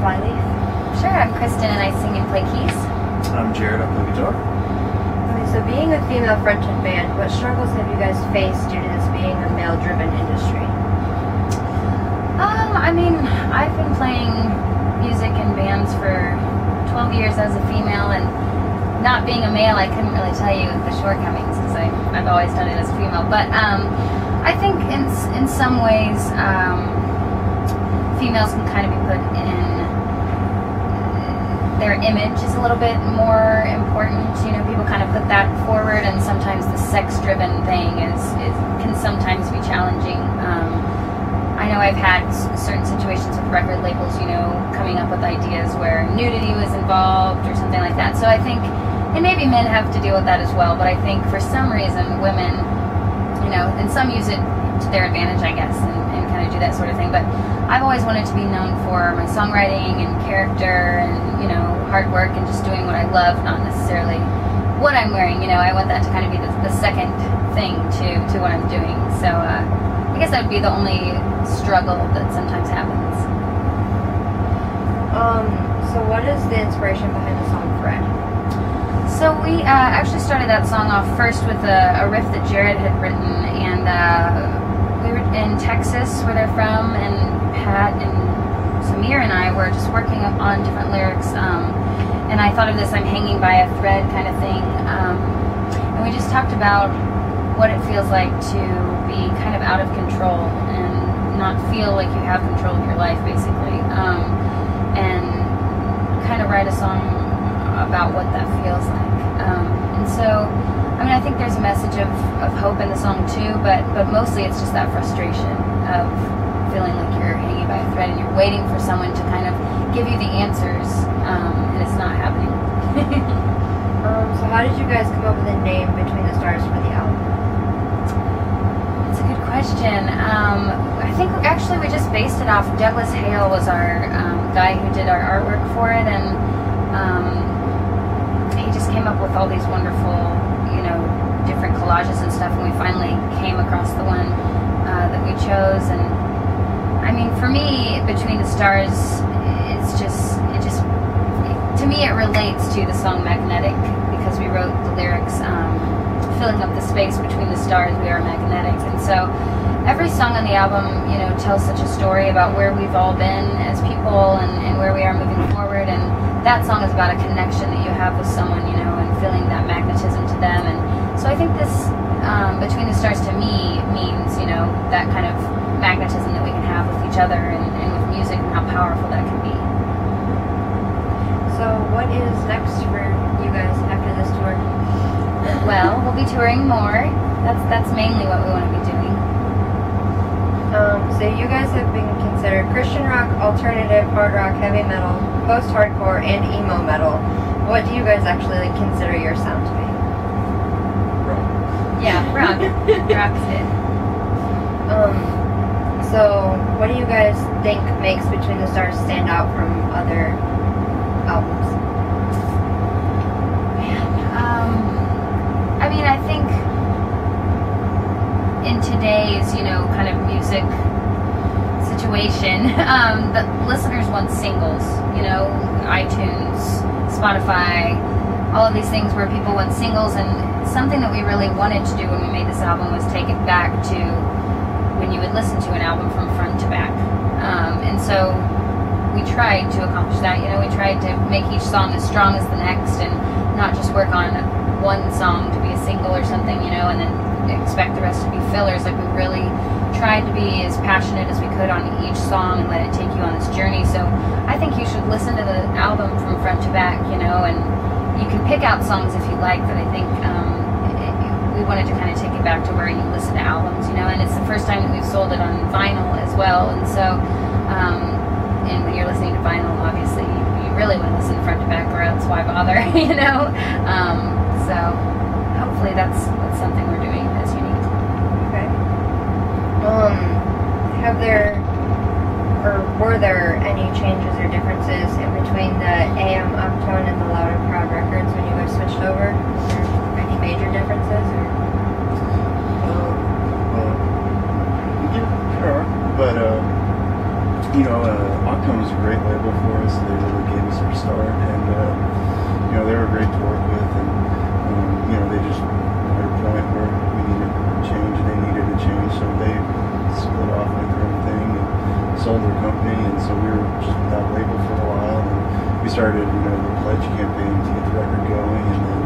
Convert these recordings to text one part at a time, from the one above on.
Interviews-Flyleaf. Sure, I'm Kristen and I sing and play keys. I'm Jared, I play guitar. Okay, so being a female fronted band, what struggles have you guys faced due to this being a male-driven industry? I mean, I've been playing music in bands for 12 years as a female, and not being a male, I couldn't really tell you the shortcomings because I've always done it as a female. But I think in some ways, females can kind of be put in, their image is a little bit more important. You know, people kind of put that forward, and sometimes the sex-driven thing can sometimes be challenging. I know I've had certain situations with record labels, you know, coming up with ideas where nudity was involved or something like that. So I think, and maybe men have to deal with that as well, but I think for some reason women, you know, and some use it to their advantage, I guess, and kind of do that sort of thing. But I've always wanted to be known for my songwriting and character and, you know, hard work and just doing what I love, not necessarily what I'm wearing. You know, I want that to kind of be the second thing to what I'm doing. So I guess that would be the only struggle that sometimes happens. So what is the inspiration behind the song Fred? So we actually started that song off first with a riff that Jared had written, and we were in Texas, where they're from, and Pat and Samir and I were just working on different lyrics, and I thought of this "I'm hanging by a thread" kind of thing, and we just talked about what it feels like to be kind of out of control and not feel like you have control of your life, basically, and kind of write a song about what that feels like. And so, I mean, I think there's a message of hope in the song too, but mostly it's just that frustration of feeling like you're hanging by a thread and you're waiting for someone to kind of give you the answers, and it's not happening. So how did you guys come up with a name Between the Stars for the album? That's a good question. I think actually we just based it off, Douglas Hale was our guy who did our artwork for it, and he just came up with all these wonderful, you know, different collages and stuff, and we finally came across the one that we chose. And I mean, for me, Between the Stars, to me it relates to the song Magnetic, because we wrote the lyrics filling up the space between the stars, we are magnetic. And so every song on the album, you know, tells such a story about where we've all been as people and where we are moving forward. And that song is about a connection that you have with someone, you know, and feeling that magnetism to them. And so I think this Between the Stars to me means, you know, that kind of magnetism that we can have with each other and with music, and how powerful that can be. So what is next for you guys after this tour? Well, we'll be touring more. That's mainly what we want to be doing. So you guys have been considered Christian rock, alternative, hard rock, heavy metal, post-hardcore, and emo metal. What do you guys actually consider your sound to be? Rock. Yeah, rock. Rock's it. So what do you guys think makes Between the Stars stand out from other albums? I mean, I think in today's, you know, kind of music situation, the listeners want singles, you know, iTunes, Spotify, all of these things where people want singles. And something that we really wanted to do when we made this album was take it back to when you would listen to an album from front to back. And so we tried to accomplish that. You know, we tried to make each song as strong as the next, and not just work on one song to be a single or something, you know, and then expect the rest to be fillers. Like, we really tried to be as passionate as we could on each song and let it take you on this journey. So I think you should listen to the album from front to back, you know, and you can pick out songs if you like, but I think we wanted to kind of take it back to where you listen to albums, you know, and it's the first time that we've sold it on vinyl as well. And so and when you're listening to vinyl, obviously you really want to listen front to back, or else why bother, you know? So hopefully that's something we're doing that's unique. Okay. Have there, or were there any changes or differences in between the AM Uptone and the Loud and Proud records when you guys switched over? Were there any major differences? Or? Yeah, sure. But Octone was a great label for us. They really gave us our start, and they were great to work with, and they just were at a point where we needed a change, and they needed a change, so they split off with their own thing and sold their company, and so we were just without a label for a while, and we started, the pledge campaign to get the record going, and then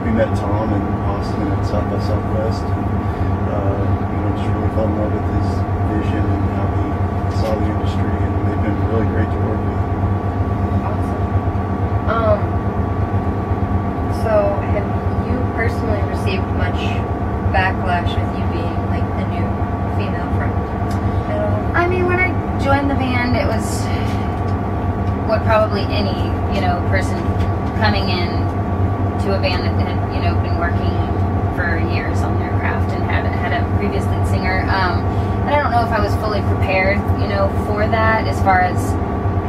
we met Tom in Austin at South by Southwest, and just really fell in love with his vision and how he saw the industry, and they've been really great to work with. Awesome. So have you personally received much backlash with you being like the new female front at all? I mean, when I joined the band, it was what probably any, person coming in to a band that had, been working for years on their craft and had a previous lead singer. And I don't know if I was fully prepared, for that, as far as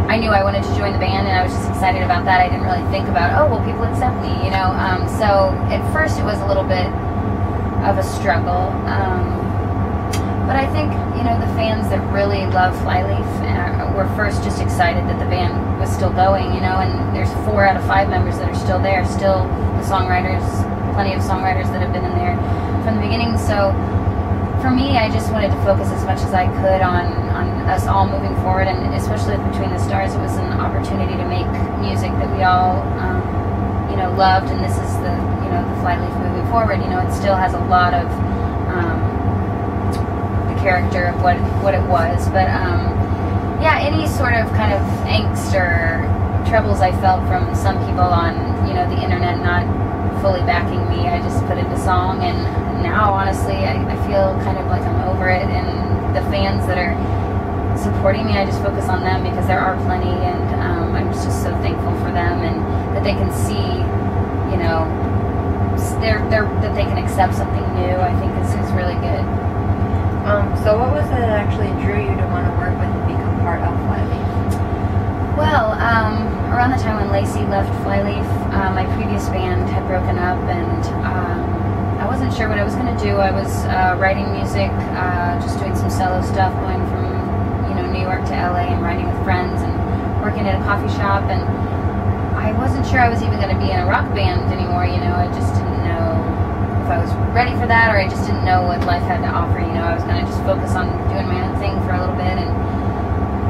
I knew I wanted to join the band, and I was just excited about that. I didn't really think about, will people accept me, So at first it was a little bit of a struggle. But I think, the fans that really love Flyleaf were first just excited that the band was still going, and there's 4 out of 5 members that are still there, still the songwriters, plenty of songwriters that have been in there from the beginning. So for me, I just wanted to focus as much as I could on us all moving forward, and especially with Between the Stars, it was an opportunity to make music that we all, loved, and this is the Flyleaf moving forward. It still has a lot of the character of what it was, but any sort of kind of angst or troubles I felt from some people on, the internet not fully backing me, I just put it in a song, and now, honestly, I feel kind of like I'm over it, and the fans that are supporting me, I just focus on them because there are plenty, and I'm just so thankful for them, and that they can see, that they can accept something new, I think is really good. So what was it that actually drew you to want to work with and become part of Flyleaf? Well, around the time when Lacey left Flyleaf, my previous band had broken up, and I wasn't sure what I was going to do. I was writing music, just doing some solo stuff, going from New York to LA and writing with friends and working at a coffee shop, and I wasn't sure I was even going to be in a rock band anymore. I just didn't know if I was ready for that, or I just didn't know what life had to offer. I was going to just focus on doing my own thing for a little bit, and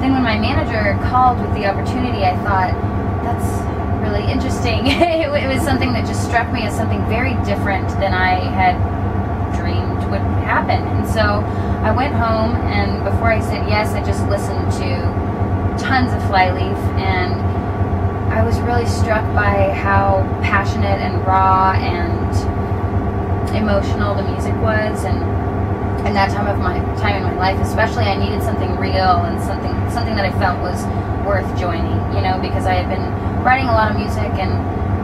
then when my manager called with the opportunity, I thought, that's really interesting. It was something that just struck me as something very different than I had dreamed would happen. And so I went home, and before I said yes, I just listened to tons of Flyleaf, and I was really struck by how passionate and raw and emotional the music was, and that time in my life especially, I needed something real and something that I felt was worth joining, because I had been writing a lot of music and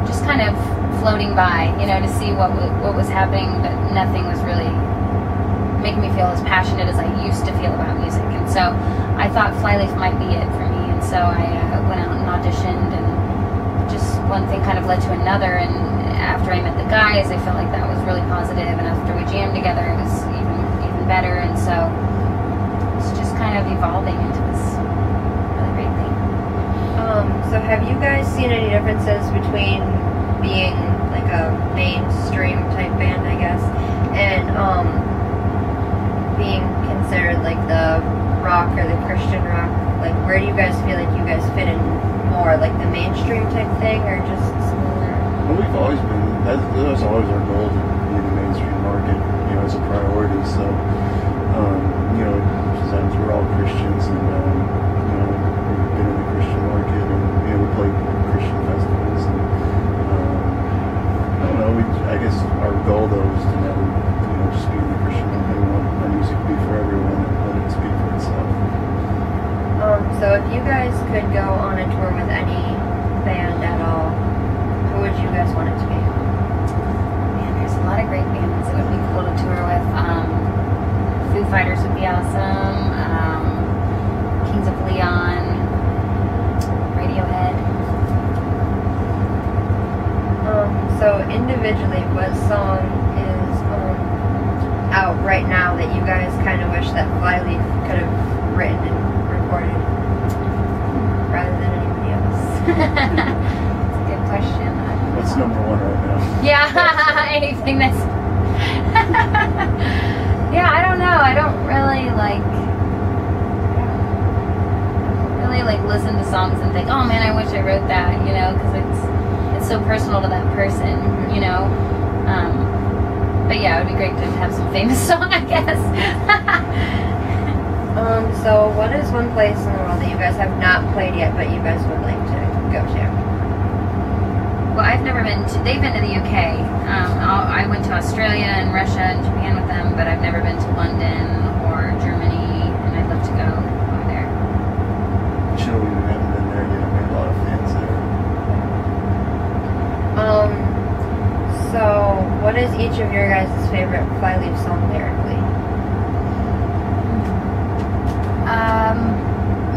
just kind of floating by, to see what was happening, but nothing was really making me feel as passionate as I used to feel about music. And so I thought Flyleaf might be it for me, and so I went out and auditioned, and just one thing kind of led to another, and after I met the guys, I felt like that was really positive, and after we jammed together, it was even better, and so it's just kind of evolving into this really great thing. So have you guys seen any differences between being like a mainstream type band, I guess, and being considered like the rock or the Christian rock? Like, where do you guys feel like you guys fit in more, like the mainstream type thing, or just smaller? Well, we've always been, that was always our goal, to be in the mainstream market, as a priority. So, sometimes we're all Christians, and we've been in the Christian market, and we play Christian festivals, and I don't know. I guess our goal though is to never, just be in the Christian market. We want our music to be for everyone and let it speak for itself. So if you guys could go on a tour with any band at all, who would you guys want it to be? Man, there's a lot of great bands that would be cool to tour with. Foo Fighters would be awesome. Kings of Leon, Radiohead. So individually, what song is out right now that you guys kind of wish that Flyleaf could have written and recorded rather than anybody else? That's a good question. What's number one right now? Yeah, anything that's. Yeah, I don't know. I don't really like listen to songs and think, oh man, I wish I wrote that, you know, because it's so personal to that person, you know. But yeah, it would be great to have some famous song, I guess. So what is one place in the world that you guys have not played yet, but you guys would like to go to? Well, I've never been to. They've been to the UK. I went to Australia and Russia and Japan with them, but I've never been to London or Germany, and I'd love to go over there. Chile, we haven't been there yet. We have a lot of fans there. So what is each of your guys' favorite Flyleaf song lyrically?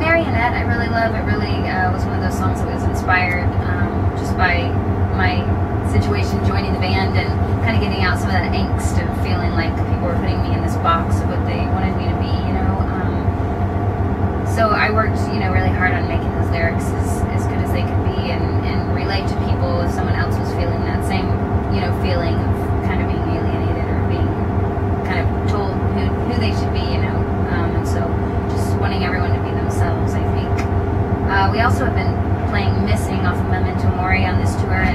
Marionette, I really love. It really was one of those songs that was inspired just by my situation joining the band and kind of getting out some of that angst of feeling like people were putting me in this box of what they wanted me to be, you know. So I worked, you know, really hard on making those lyrics as good as they could be and relate to people if someone else was feeling that same, you know, feeling of kind of being alienated or being kind of told who they should be, you know. And so just wanting everyone to be themselves, I think. We also have been playing Missing off of Memento Mori on this tour,